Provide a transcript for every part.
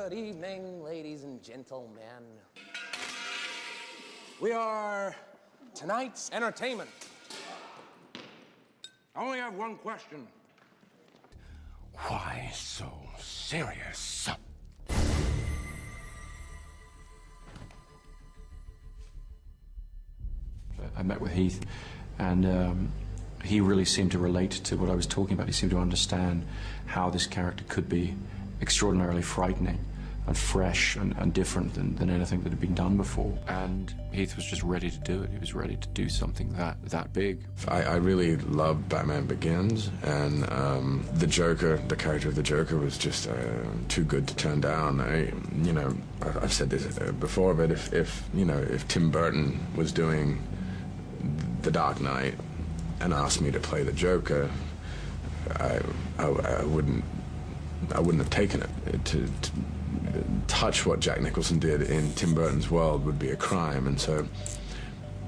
Good evening, ladies and gentlemen. We are tonight's entertainment. I only have one question. Why so serious? I met with Heath, and he really seemed to relate to what I was talking about. He seemed to understand how this character could be extraordinarily frightening and fresh and different than anything that had been done before. And Heath was just ready to do it. He was ready to do something that big. I really loved Batman Begins, and the Joker, the character of the Joker, was just too good to turn down. I've said this before, but if Tim Burton was doing The Dark Knight and asked me to play the Joker, I wouldn't have taken it. To touch what Jack Nicholson did in Tim Burton's world would be a crime. And so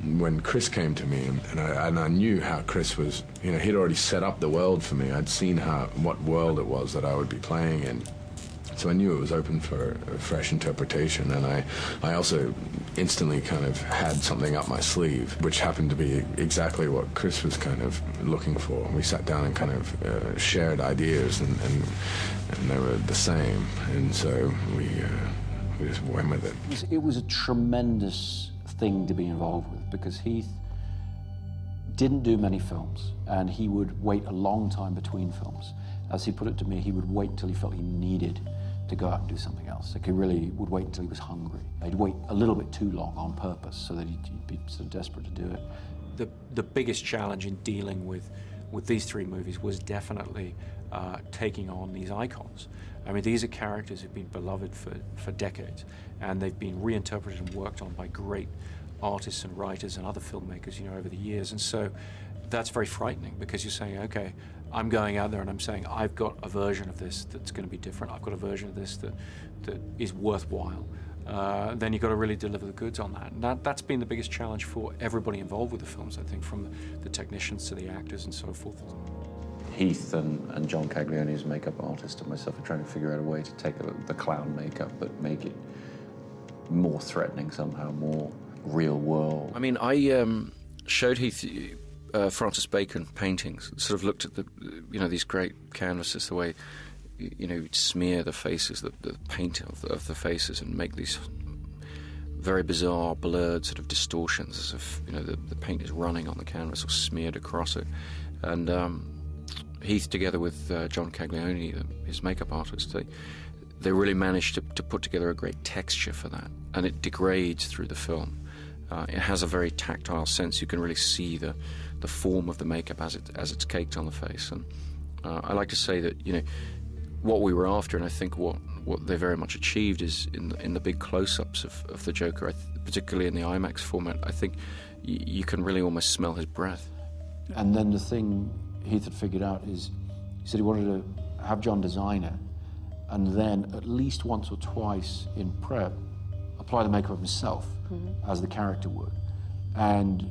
when Chris came to me, and I knew how Chris was, he'd already set up the world for me. I'd seen what world it was that I would be playing in. So I knew it was open for a fresh interpretation, and I also instantly kind of had something up my sleeve, which happened to be exactly what Chris was kind of looking for. We sat down and kind of shared ideas, and they were the same, and so we just went with it. It was a tremendous thing to be involved with, because Heath didn't do many films, and he would wait a long time between films. As he put it to me, he would wait until he felt he needed to go out and do something else. Like, he really would wait until he was hungry. He'd wait a little bit too long on purpose so that he'd be so desperate to do it. The biggest challenge in dealing with these three movies was definitely taking on these icons. I mean, these are characters who've been beloved for decades, and they've been reinterpreted and worked on by great artists and writers and other filmmakers, over the years. And so that's very frightening, because you're saying, okay, I'm going out there and I'm saying, I've got a version of this that's going to be different. I've got a version of this that is worthwhile. Then you've got to really deliver the goods on that. And that's been the biggest challenge for everybody involved with the films, I think, from the technicians to the actors and so forth. Heath and John Caglioni's makeup artist and myself are trying to figure out a way to take the clown makeup but make it more threatening somehow, more real world. I mean, I showed Heath Francis Bacon paintings, sort of looked at these great canvases, the way you'd smear the faces, the paint of the faces, and make these very bizarre, blurred sort of distortions, as if the paint is running on the canvas or smeared across it. And Heath, together with John Caglioni, his makeup artist, they really managed to put together a great texture for that, and it degrades through the film. It has a very tactile sense. You can really see the form of the makeup as it's caked on the face. And I like to say that what we were after, and I think what they very much achieved, is in the big close-ups of the Joker, particularly in the IMAX format. I think you can really almost smell his breath. And then the thing Heath had figured out is, he said he wanted to have John design it, and then at least once or twice in prep apply the makeup himself, as the character would. And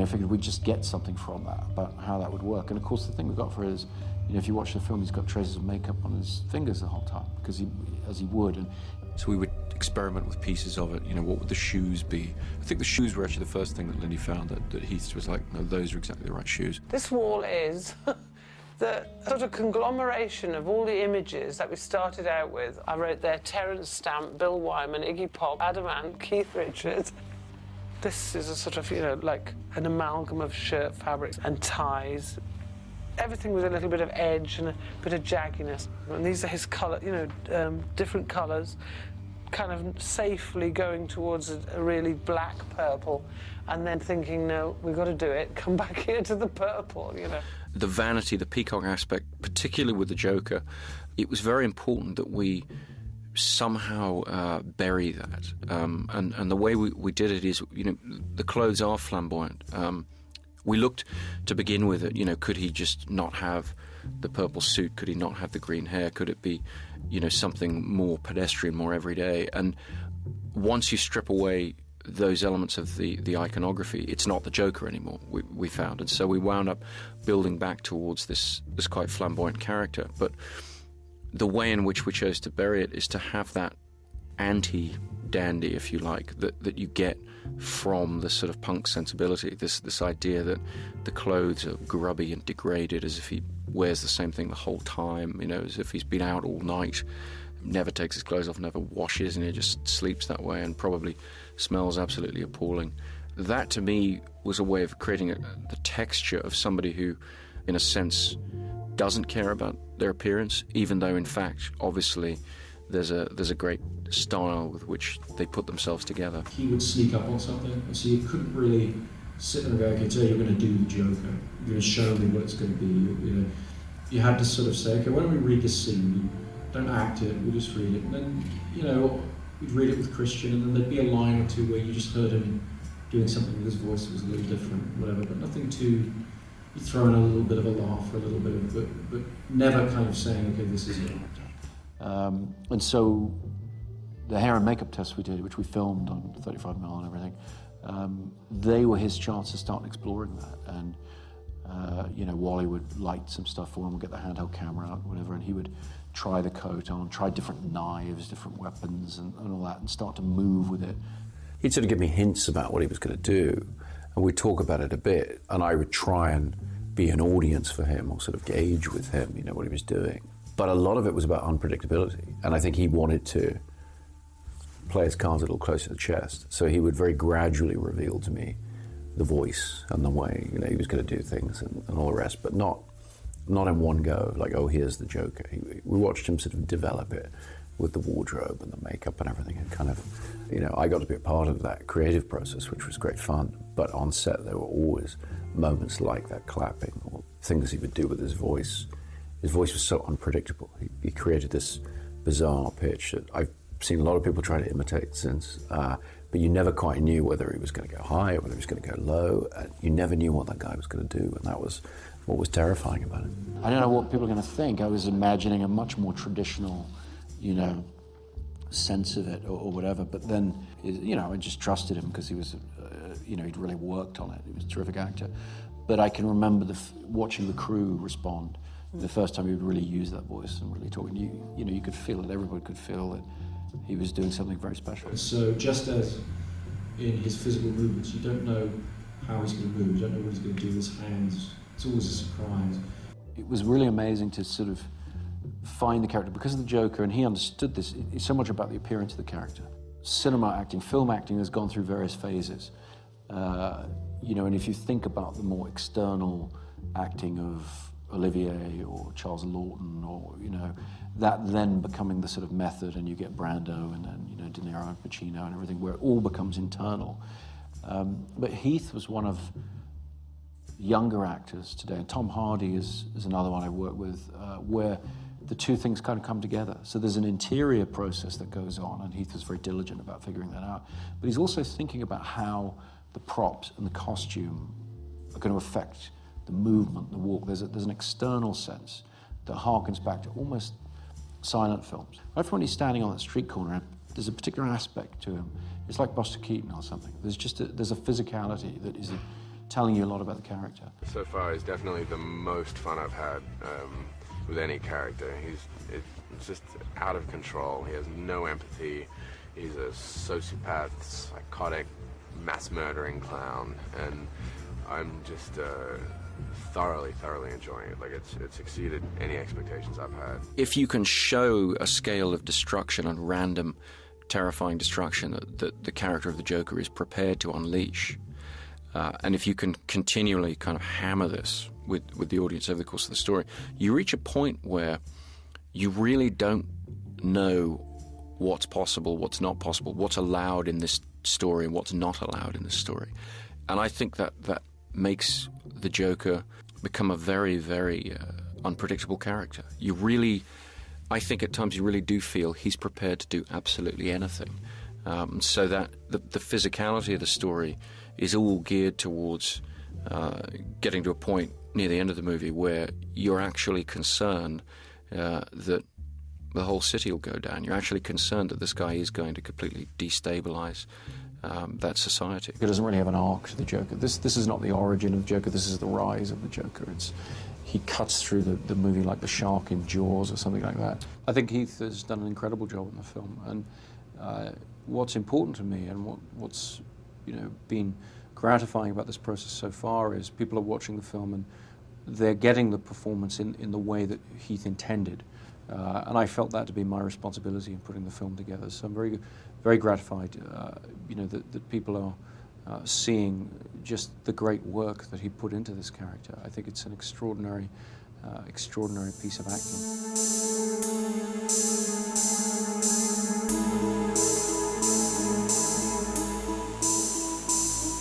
figured we'd just get something from that about how that would work. And of course the thing we got for it is, if you watch the film, he's got traces of makeup on his fingers the whole time, because as he would. And so we would experiment with pieces of it. What would the shoes be? I think the shoes were actually the first thing that Lindy found that Heath was like, no, those are exactly the right shoes. This wall is the sort of conglomeration of all the images that we started out with. I wrote there Terence Stamp, Bill Wyman, Iggy Pop, Adam Ant, Keith Richards. This is a sort of, like an amalgam of shirt fabrics and ties. Everything with a little bit of edge and a bit of jagginess. And these are his colour, different colours, kind of safely going towards a really black purple, and then thinking, no, we've got to do it, come back here to the purple, The vanity, the peacock aspect, particularly with the Joker, it was very important that we somehow bury that. And the way we did it is, the clothes are flamboyant. We looked to begin with it, could he just not have the purple suit? Could he not have the green hair? Could it be, something more pedestrian, more everyday? And once you strip away those elements of the iconography, it's not the Joker anymore, we found. And so we wound up building back towards this quite flamboyant character. But the way in which we chose to bury it is to have that anti-dandy, if you like, that you get from the sort of punk sensibility, this idea that the clothes are grubby and degraded, as if he wears the same thing the whole time, you know, as if he's been out all night, never takes his clothes off, never washes, and he just sleeps that way and probably smells absolutely appalling. That, to me, was a way of creating the texture of somebody who, in a sense, doesn't care about their appearance, even though, in fact, obviously, there's a great style with which they put themselves together. He would sneak up on something, and so you couldn't really sit there and go, okay, today you're going to do the Joker. You're going to show me what it's going to be. You know, you had to sort of say, okay, why don't we read this scene? Don't act it, we'll just read it. And then, you know, we'd read it with Christian, and then there'd be a line or two where you just heard him doing something with his voice that was a little different, whatever, but nothing too... You throw in a little bit of a laugh, or a little bit of, but never kind of saying, okay, this is it. And so the hair and makeup tests we did, which we filmed on 35mm and everything, they were his chance to start exploring that. And you know, Wally would light some stuff for him, we'd get the handheld camera out, whatever, and he would try the coat on, try different knives, different weapons, and all that, and start to move with it. He'd sort of give me hints about what he was going to do, and we'd talk about it a bit, and I would try and be an audience for him, or sort of gauge with him, you know, what he was doing. But a lot of it was about unpredictability, and I think he wanted to play his cards a little closer to the chest, so he would very gradually reveal to me the voice and the way, you know, he was going to do things and all the rest, but not in one go, like, oh, here's the Joker. We watched him sort of develop it with the wardrobe and the makeup and everything, and kind of, you know, I got to be a part of that creative process, which was great fun. But on set, there were always moments like that clapping, or things he would do with his voice. His voice was so unpredictable. He created this bizarre pitch that I've seen a lot of people try to imitate since, but you never quite knew whether he was going to go high or whether he was going to go low. You never knew what that guy was going to do, and that was what was terrifying about it. I don't know what people are going to think. I was imagining a much more traditional, you know, sense of it or whatever, but then, you know, I just trusted him because he was, you know, he'd really worked on it. He was a terrific actor. But I can remember watching the crew respond the first time he would really use that voice and really talk. And you know, you could feel it, everybody could feel that he was doing something very special. So just as in his physical movements, you don't know how he's going to move, you don't know what he's going to do with his hands. It's always a surprise. It was really amazing to sort of find the character because of the Joker, and he understood this. It's so much about the appearance of the character. Cinema acting, film acting has gone through various phases. You know, and if you think about the more external acting of Olivier or Charles Lawton, or, you know, that then becoming the sort of method, and you get Brando and then, you know, De Niro and Pacino and everything, where it all becomes internal. But Heath was one of younger actors today, and Tom Hardy is another one I work with, where the two things kind of come together. So there's an interior process that goes on, and Heath was very diligent about figuring that out. But he's also thinking about how the props and the costume are going to affect the movement, the walk. There's an external sense that harkens back to almost silent films. Right from when he's standing on that street corner, there's a particular aspect to him. It's like Buster Keaton or something. There's a physicality that is telling you a lot about the character. So far, it's definitely the most fun I've had with any character. It's just out of control. He has no empathy. He's a sociopath, psychotic, mass-murdering clown, and I'm just thoroughly enjoying it. Like, it's exceeded any expectations I've had. If you can show a scale of destruction and random, terrifying destruction that the character of the Joker is prepared to unleash, and if you can continually kind of hammer this with the audience over the course of the story, you reach a point where you really don't know what's possible, what's not possible, what's allowed in this story and what's not allowed in this story. And I think that makes the Joker become a very, very unpredictable character. I think at times you really do feel he's prepared to do absolutely anything. So that the physicality of the story is all geared towards getting to a point near the end of the movie where you're actually concerned that the whole city will go down. You're actually concerned that this guy is going to completely destabilize that society. It doesn't really have an arc to the Joker. This is not the origin of the Joker, this is the rise of the Joker. he cuts through the movie like the shark in Jaws or something like that. I think Heath has done an incredible job in the film, and what's important to me and what's been gratifying about this process so far is people are watching the film and they're getting the performance in the way that Heath intended. And I felt that to be my responsibility in putting the film together. So I'm very, very gratified, that people are seeing just the great work that he put into this character. I think it's an extraordinary, extraordinary piece of acting.